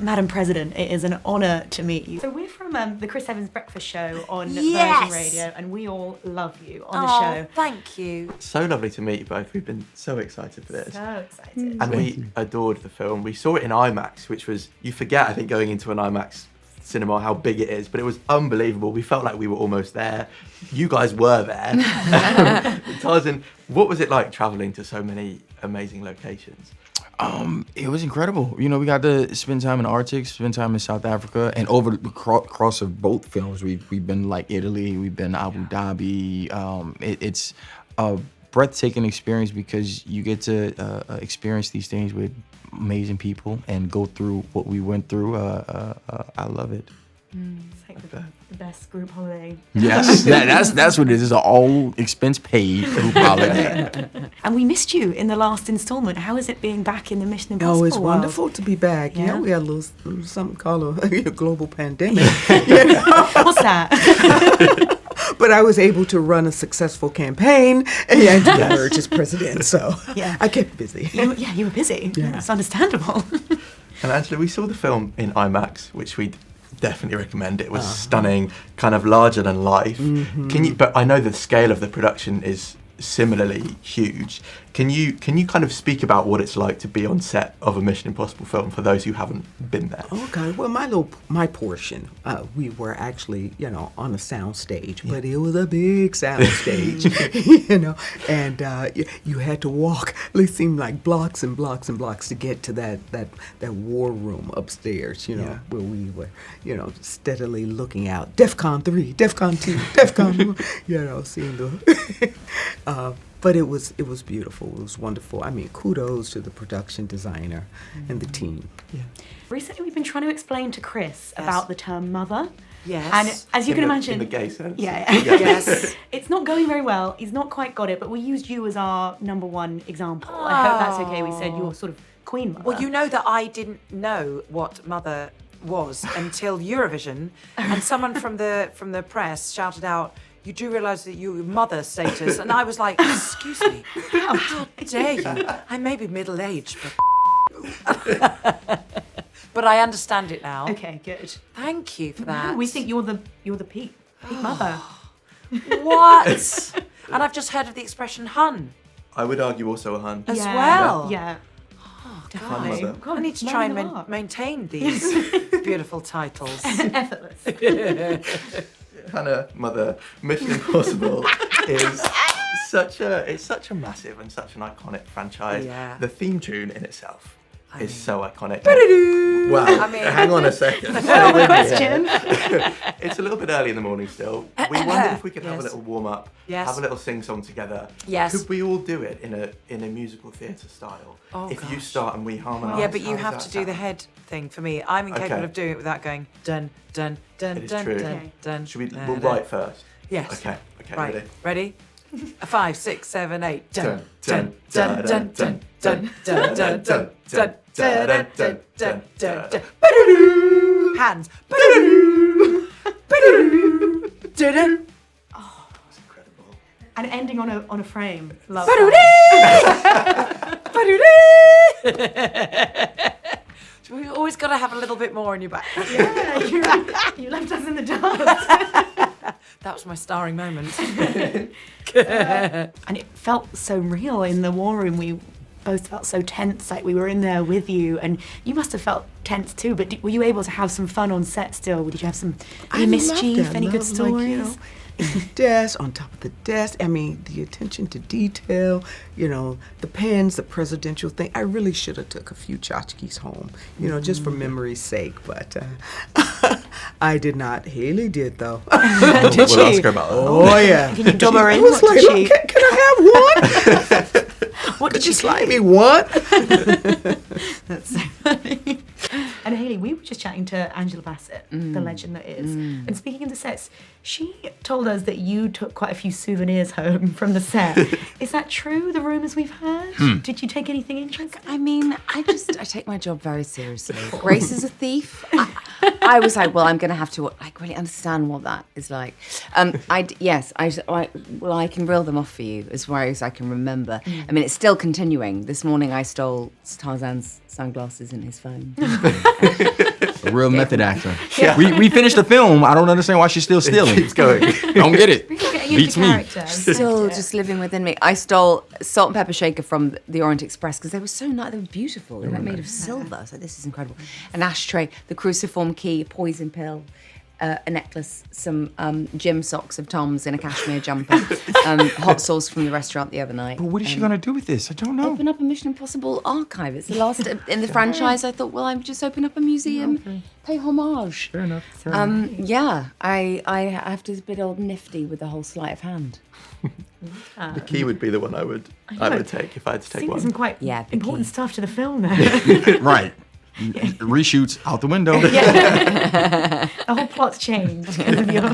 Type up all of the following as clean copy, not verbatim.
Madam President, it is an honour to meet you. So we're from the Chris Evans Breakfast Show on Virgin Radio, and we all love you on the show. Thank you. So lovely to meet you both. We've been so excited for this. So excited. And we adored the film. We saw it in IMAX, which was, you forget, I think, going into an IMAX cinema how big it is, but it was unbelievable. We felt like we were almost there. You guys were there. Tarzan, what was it like travelling to so many amazing locations? It was incredible. You know, we got to spend time in the Arctic, spend time in South Africa, and over the cross of both films, we've been like Italy, we've been Abu Dhabi. It's a breathtaking experience because you get to experience these things with amazing people and go through what we went through. I love it. It's like the best group holiday. Yes, that's what it is. It's an all expense paid group holiday. And we missed you in the last instalment. How is it being back in the Mission Impossible Oh, it's world? wonderful to be back. Yeah. You know, we had a little something called a global pandemic. What's that? But I was able to run a successful campaign and to emerge as president. So Yeah. I kept busy. You were busy. Yeah. It's understandable. And Angela, we saw the film in IMAX, which we'd definitely recommend. It was stunning, kind of larger than life. But I know the scale of the production is similarly huge. Can you kind of speak about what it's like to be on set of a Mission Impossible film for those who haven't been there? Okay, well, my portion, we were actually, on a sound stage, but it was a big sound stage, and you had to walk. It seemed like blocks and blocks and blocks to get to that war room upstairs, where we were, steadily looking out. DEFCON 3, DEFCON 2, DEFCON 1, seeing the. But it was beautiful. It was wonderful. I mean, kudos to the production designer and the team. Yeah. Recently, we've been trying to explain to Chris about the term mother. Yes. And as you can imagine... In the gay sense. Yeah. Yes. It's not going very well. He's not quite got it, but we used you as our number one example. I hope that's okay. We said you're sort of queen mother. Well, you know that I didn't know what mother was until Eurovision, and someone from the press shouted out, "You do realise that you're mother status?" And I was like, "Excuse me, how dare you? I may be middle-aged, but I understand it now." Okay, good. Thank you for that. No, we think you're the peak mother. What? And I've just heard of the expression "hun" I would argue also a hun. as well. Yeah. Definitely. Mother. I need to try and maintain these beautiful titles. Effortless. Hannah, Mother, Mission Impossible is such a massive and such an iconic franchise. Yeah. The theme tune in itself is so iconic. Ba-da-doo. Well, I mean- hang on a second. Well, the question. It's a little bit early in the morning still. We wondered if we could have a Yes. little warm up, Yes. have a little sing song together. Yes. Could we all do it in a musical theatre style? Oh, if you gosh. start and we harmonise. Yeah, but how you does have that to do the sound? head thing for me. I'm incapable Okay. of doing it without going dun dun dun It is dun true. dun dun. Should we? dun, We'll dun. write first. Yes. Okay. Right. Ready? 5, 6, 7, 8. Dun Dun, dun dun dun dun dun dun dun dun dun dun dun dun dun dun. Ba-da-doo. Hands. Ba-da-doo. Ba-da-doo. Da-dun. That's incredible. And ending on a frame. Love So we've always got to have a little bit more in your back. Yeah, you left us in the dark. That was my starring moment. And it felt so real in the war room. We both felt so tense, like we were in there with you, and you must have felt tense too. But were you able to have some fun on set still? Did you have any mischief, any good stories? The desk, on top of the desk. I mean, the attention to detail, the pens, the presidential thing. I really should have took a few tchotchkes home, just for memory's sake. But I did not. Hayley did, though. Did We'll she? ask her about that. Oh, yeah. Can you dob her in? I was What like, did she? Can I have one? What did Could you she slide do? me one? That's so funny. And Hayley, we were just chatting to Angela Basset, the legend that is. And speaking of the sets, she told us that you took quite a few souvenirs home from the set. Is that true, the rumours we've heard? Did you take anything interesting? I mean, I take my job very seriously. Grace is a thief. I was like, well, I'm going to have to really understand what that is like. I can reel them off for you as far as I can remember. I mean, it's still continuing. This morning I stole Tarzan's sunglasses in his phone. A real method actor. Yeah. We finished the film. I don't understand why she's still stealing. Keeps going. Don't get it. Really getting Beats into me. character. Still just living within me. I stole salt and pepper shaker from the Orient Express because they were so nice. They were beautiful. They were made of silver. So this is incredible. An ashtray, the cruciform key, a poison pill, a necklace, some gym socks of Tom's in a cashmere jumper, hot sauce from the restaurant the other night. But what is she going to do with this? I don't know. Open up a Mission Impossible archive. It's the last in the franchise. I thought, well, I would just open up a museum, pay homage. Fair enough. Yeah, I have to be a bit old nifty with the whole sleight of hand. The key would be the one I would take if I had to take Seeing one. some quite Yeah, the important key. stuff to the film there. Right. Reshoots out the window. The whole plot's changed because of your...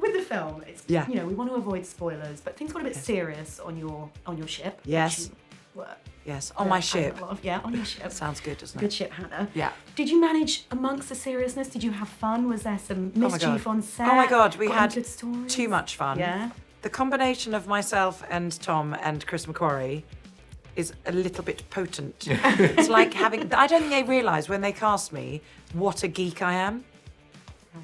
With the film, it's we want to avoid spoilers, but things got a bit serious on your ship. Yes. Which you were Yes, on my ship. Admiral of. Yeah, on your ship. Sounds good, doesn't Good it? ship, Hannah. Yeah. Did you manage amongst the seriousness? Did you have fun? Was there some my mischief God. on set? Oh my God, we Got had any good stories? too much fun. Yeah. The combination of myself and Tom and Chris McQuarrie is a little bit potent. It's like having... I don't think they realise when they cast me what a geek I am.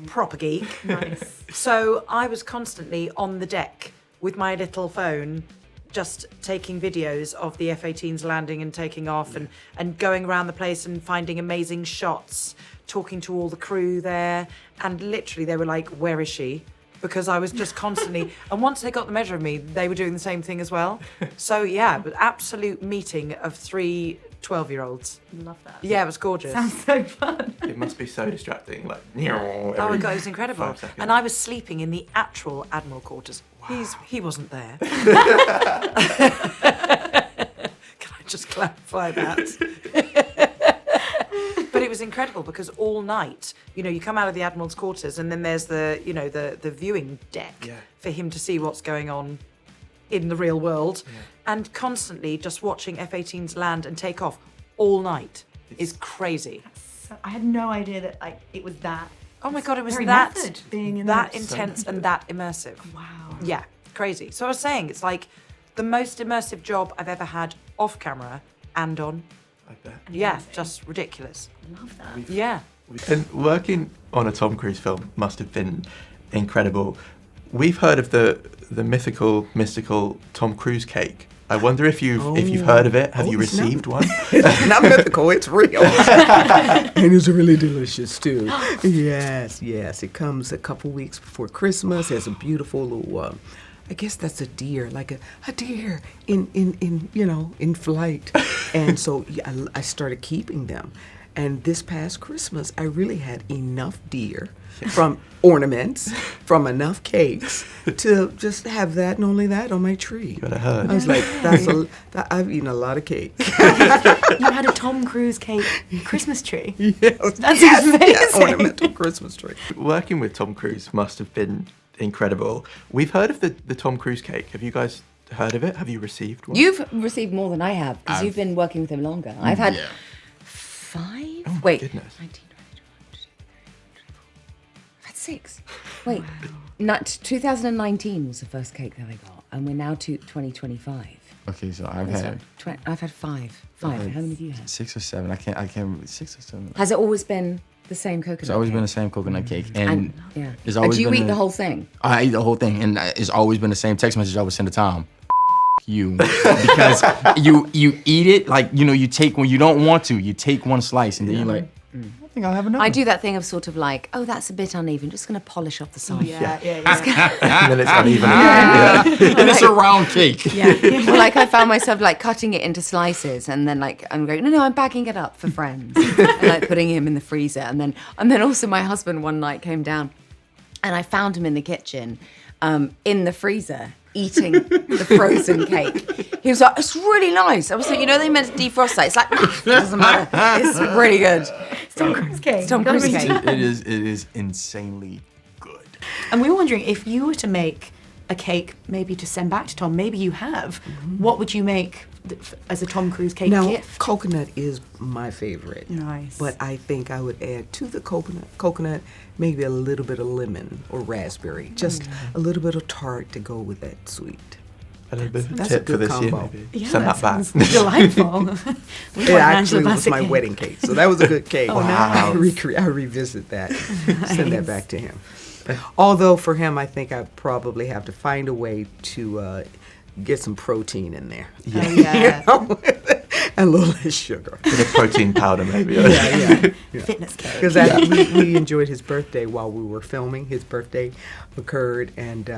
Proper geek. Nice. So I was constantly on the deck with my little phone, just taking videos of the F-18s landing and taking off and going around the place and finding amazing shots, talking to all the crew there. And literally they were like, where is she? Because I was just constantly... And once they got the measure of me, they were doing the same thing as well. So yeah, but absolute meeting of 3 12-year-olds. Love that. Yeah, it was gorgeous. Sounds so fun. It must be so distracting. Like, Oh my God, it was incredible. 5 seconds. And I was sleeping in the actual Admiral quarters. He wasn't there. Can I just clarify that? But it was incredible because all night, you come out of the Admiral's quarters and then there's the viewing deck for him to see what's going on in the real world. Yeah. And constantly just watching F-18s land and take off all night is crazy. So, I had no idea that it was that. Oh my God, it was very that method being in that that. intense and that immersive. Wow. Yeah, crazy. So I was saying, it's like the most immersive job I've ever had off camera and on. I bet. Yeah, Amazing. just ridiculous. Love that. Yeah. And working on a Tom Cruise film must have been incredible. We've heard of the mystical Tom Cruise cake. I wonder if you've heard of it. Have you it's not- received one? It's not mythical, it's real. And it's really delicious too. Yes. It comes a couple weeks before Christmas. There's a beautiful little, I guess that's a deer, like a deer in flight. And so I started keeping them. And this past Christmas, I really had enough deer from ornaments, from enough cakes to just have that and only that on my tree. You got a herd. I was like, I've eaten a lot of cake. You had a Tom Cruise cake Christmas tree. Yes, That's yes, amazing. ornamental Christmas tree. Working with Tom Cruise must have been incredible. We've heard of the Tom Cruise cake. Have you guys heard of it? Have you received one? You've received more than I have because you've been working with him longer. I've had 5. Oh my goodness. 19, I've had 6. Wait, 2019 was the first cake that I got, and we're now to 2025. Okay, so I've had I've had 5. 5. How many have you had? 6 or 7. I can't 6 or 7. Has it always been the same coconut? It's always cake? been the same coconut cake, and Yeah. it's And always do you been eat the whole thing? I eat the whole thing, and it's always been the same text message I would send to Tom. You, because you eat it like you take when you don't want to. You take one slice, and then you're like, I think I'll have another. I do that thing of sort of like, oh, that's a bit uneven. Just going to polish off the side. Yeah. And then it's uneven. and it's a round cake. Yeah. Well, like I found myself like cutting it into slices, and then like I'm going, no, I'm bagging it up for friends, and like putting him in the freezer, and then also my husband one night came down, and I found him in the kitchen, in the freezer, eating the frozen cake. He was like, it's really nice. I was like, they meant to defrost that. It's like, it doesn't matter. It's really good. It's Tom Cruise cake. It's Tom Cruise cake. It is insanely good. And we were wondering if you were to make a cake, maybe to send back to Tom, maybe you have. What would you make as a Tom Cruise cake Now, gift? coconut is my favorite. Nice. But I think I would add to the coconut maybe a little bit of lemon or raspberry. Just a little bit of tart to go with that sweet. A little bit of a That's a tip for good this year, combo. maybe. Yeah, Send that back. sounds delightful. We It want an actually Angela was Basset my cake. wedding cake, so that was a good cake. Oh, nice. I revisit that, send that back to him. Although for him, I think I probably have to find a way to get some protein in there. Oh, yeah. And a little less sugar. Bit of protein powder, maybe. Yeah. Fitness cake. Because we enjoyed his birthday while we were filming. His birthday occurred, and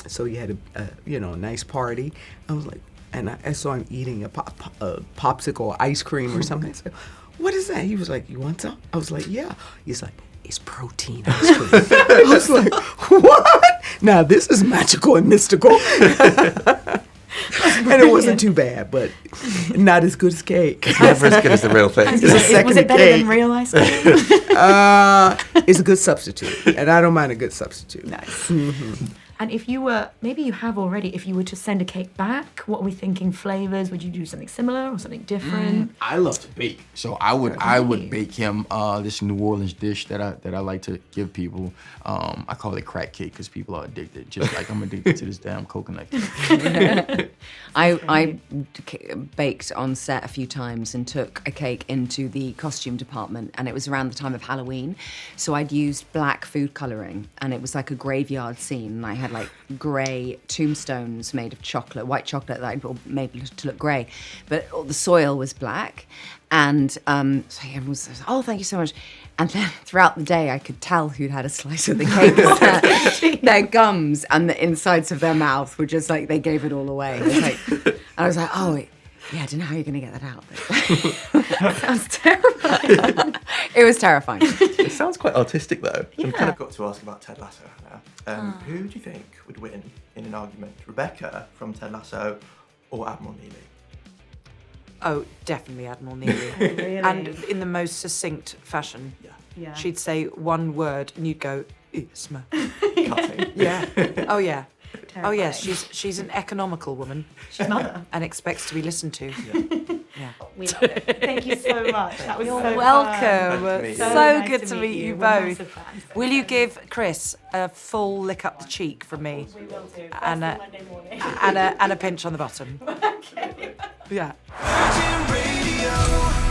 so he had a nice party. I was like, and so I'm eating a popsicle, ice cream or something. I said, "What is that?" He was like, "You want some?" I was like, "Yeah." He's like, "It's protein ice cream." I was like, "What?" Now this is magical and mystical. And it wasn't too bad, but not as good as cake. Never as good as the real thing. It's a second Was it better cake. than real ice cream? It's a good substitute, and I don't mind a good substitute. Nice. And if you were, maybe you have already, if you were to send a cake back, what are we thinking flavors? Would you do something similar or something different? I love to bake, so I would bake him this New Orleans dish that I like to give people. I call it crack cake because people are addicted, just like I'm addicted to this damn coconut cake. I baked on set a few times and took a cake into the costume department, and it was around the time of Halloween, so I'd used black food colouring, and it was like a graveyard scene, and I had like grey tombstones made of chocolate, white chocolate that I'd made to look grey, but all the soil was black, and so everyone was, "Oh, thank you so much." And then throughout the day, I could tell who'd had a slice of the cake. Their gums and the insides of their mouth were just like, they gave it all away. It was like, I was like, "Oh, yeah, I don't know how you're going to get that out." That sounds terrifying. It was terrifying. It sounds quite artistic, though. Yeah. I've kind of got to ask about Ted Lasso now. Who do you think would win in an argument? Rebecca from Ted Lasso or Admiral Neely? Oh, definitely Admiral Neely. Really? And in the most succinct fashion. Yeah. She'd say one word and you'd go, "Isma." Cutting. Yeah. Oh, yeah. Oh, Terrifying. yes. She's an economical woman She's mother. and expects to be listened to. Yeah. We love it. Thank you so much. That was You're so welcome. Nice to meet you. So, nice good to meet you We're both. massive fans. Will you give Chris a full lick up the cheek from me We will do. First And, thing Monday morning. and a pinch on the bottom? Yeah. Virgin Radio.